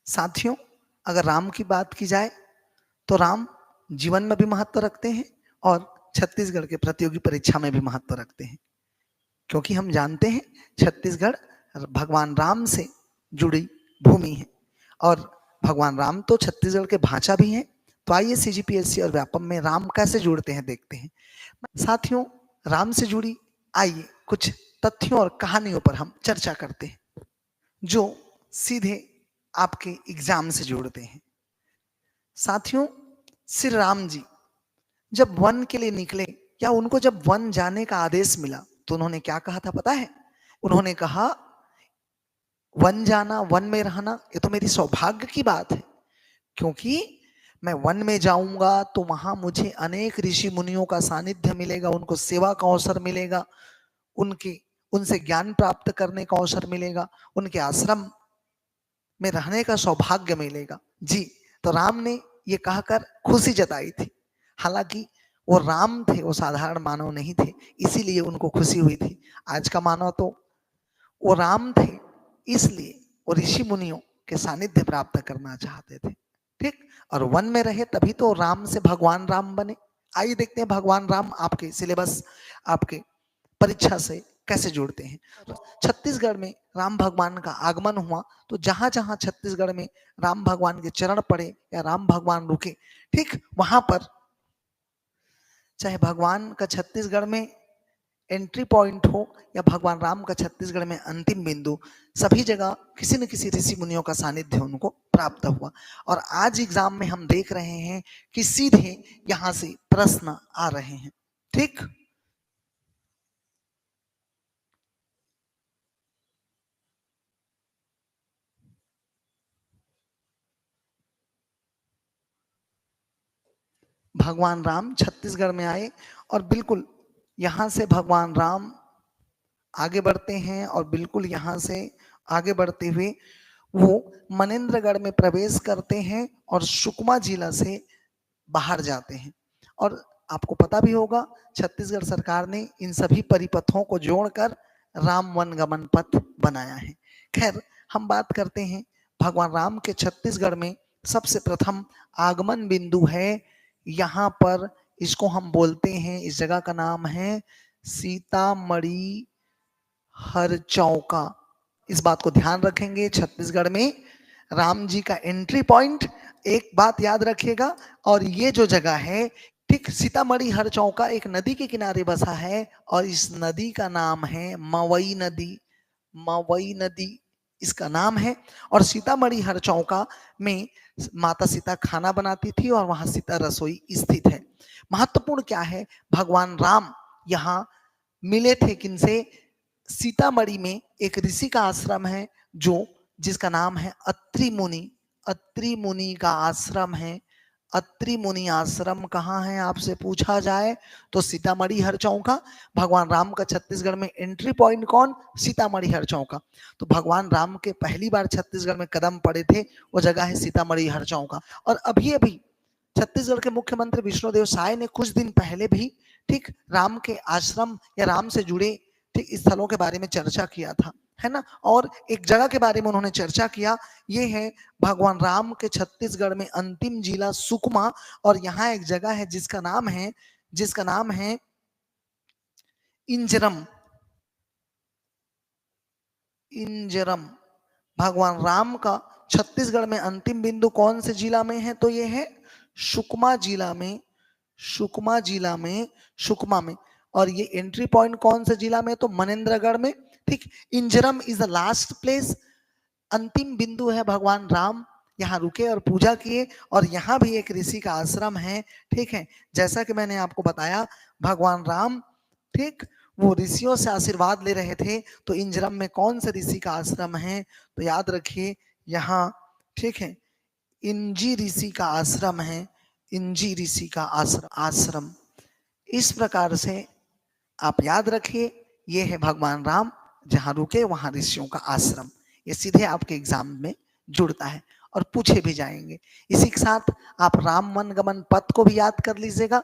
साथियों, अगर राम की बात की जाए तो राम जीवन में भी महत्व रखते हैं और छत्तीसगढ़ के प्रतियोगी परीक्षा में भी महत्व रखते हैं, क्योंकि हम जानते हैं छत्तीसगढ़ भगवान राम से जुड़ी भूमि है और भगवान राम तो छत्तीसगढ़ के भाषा भी हैं। तो आइए सीजीपीएससी और व्यापम में राम कैसे जुड़ते हैं देखते हैं। साथियों, राम से जुड़ी आइए कुछ तथ्यों और कहानियों पर हम चर्चा करते हैं जो सीधे आपके एग्जाम से जुड़ते हैं। साथियों, श्री राम जी जब वन के लिए निकले या उनको जब वन जाने का आदेश मिला तो उन्होंने क्या कहा था पता है? उन्होंने कहा, वन जाना, वन में रहना, ये तो मेरी सौभाग्य की बात है, क्योंकि मैं वन में जाऊंगा तो वहां मुझे अनेक ऋषि मुनियों का सानिध्य मिलेगा, उनको सेवा का अवसर मिलेगा, उनके उनसे ज्ञान प्राप्त करने का अवसर मिलेगा, उनके आश्रम में रहने का सौभाग्य मिलेगा। जी, तो राम ने ये कहकर खुशी जताई थी। हालांकि वो राम थे, वो साधारण मानव नहीं थे, इसीलिए उनको खुशी हुई थी। आज का मानव तो वो राम थे, इसलिए वो ऋषि मुनियों के सानिध्य प्राप्त करना चाहते थे। ठीक, और वन में रहे तभी तो राम से भगवान राम बने। आइए देखते हैं भगवान राम आपके सिलेबस, आपके परीक्षा से कैसे जुड़ते हैं। छत्तीसगढ़ में राम भगवान का आगमन हुआ तो जहां जहां छत्तीसगढ़ में राम भगवान के चरण पड़े या राम भगवान रुके, ठीक वहां पर चाहे भगवान का छत्तीसगढ़ में एंट्री पॉइंट हो या भगवान राम का छत्तीसगढ़ में अंतिम बिंदु, सभी जगह किसी न किसी ऋषि मुनियों का सानिध्य उनको प्राप्त हुआ। और आज एग्जाम में हम देख रहे हैं कि सीधे यहां से प्रश्न आ रहे हैं। ठीक, भगवान राम छत्तीसगढ़ में आए और बिल्कुल यहां से भगवान राम आगे बढ़ते हैं और बिल्कुल यहां से आगे बढ़ते हुए वो मनेन्द्रगढ़ में प्रवेश करते हैं और सुकमा जिला से बाहर जाते हैं। और आपको पता भी होगा छत्तीसगढ़ सरकार ने इन सभी परिपथों को जोड़कर राम वन गमन पथ बनाया है। खैर, हम बात करते हैं भगवान राम के छत्तीसगढ़ में सबसे प्रथम आगमन बिंदु है यहाँ पर, इसको हम बोलते हैं, इस जगह का नाम है सीतामढ़ी हरचौका। इस बात को ध्यान रखेंगे, छत्तीसगढ़ में राम जी का एंट्री पॉइंट, एक बात याद रखिएगा। और ये जो जगह है, ठीक सीतामढ़ी हरचौका एक नदी के किनारे बसा है और इस नदी का नाम है मवई नदी। मवई नदी इसका नाम है। और सीतामढ़ी हरचौका में माता सीता खाना बनाती थी और वहां सीता रसोई स्थित है। महत्वपूर्ण क्या है, भगवान राम यहाँ मिले थे किनसे? सीतामढ़ी में एक ऋषि का आश्रम है जो जिसका नाम है अत्रि मुनि। अत्रि मुनि का आश्रम है। अत्रि मुनि आश्रम कहाँ है आपसे पूछा जाए तो सीतामढ़ी हरचौका। भगवान राम का छत्तीसगढ़ में एंट्री पॉइंट कौन? सीतामढ़ी हरचौका। तो भगवान राम के पहली बार छत्तीसगढ़ में कदम पड़े थे, वो जगह है सीतामढ़ी हरचौका। और अभी अभी छत्तीसगढ़ के मुख्यमंत्री विष्णुदेव साय ने कुछ दिन पहले भी ठीक राम के आश्रम या राम से जुड़े ठीक स्थलों के बारे में चर्चा किया था, है ना। और एक जगह के बारे में उन्होंने चर्चा किया, ये है भगवान राम के छत्तीसगढ़ में अंतिम जिला सुकमा। और यहाँ एक जगह है जिसका नाम है इंजरम। इंजरम भगवान राम का छत्तीसगढ़ में अंतिम बिंदु कौन से जिला में है? तो ये है सुकमा जिला में। सुकमा जिला में, सुकमा में। और ये एंट्री पॉइंट कौन से जिला में? तो मनेन्द्रगढ़ में। ठीक, Injaram is the last place, अंतिम बिंदु है। भगवान राम यहाँ रुके और पूजा किए और यहाँ भी एक ऋषि का आश्रम है। ठीक है, जैसा कि मैंने आपको बताया भगवान राम ठीक वो ऋषियों से आशीर्वाद ले रहे थे, तो इंजरम में कौन से ऋषि का आश्रम है? तो याद रखिए यहाँ ठीक है इंजी ऋषि का आश्रम है। इंजी ऋषि का आश्रम। इस प्रकार से आप याद रखिए, ये है भगवान राम जहां रुके वहां ऋषियों का आश्रम। ये सीधे आपके एग्जाम में जुड़ता है और पूछे भी जाएंगे। इसी के साथ आप राम वन गमन पथ को भी याद कर लीजिएगा।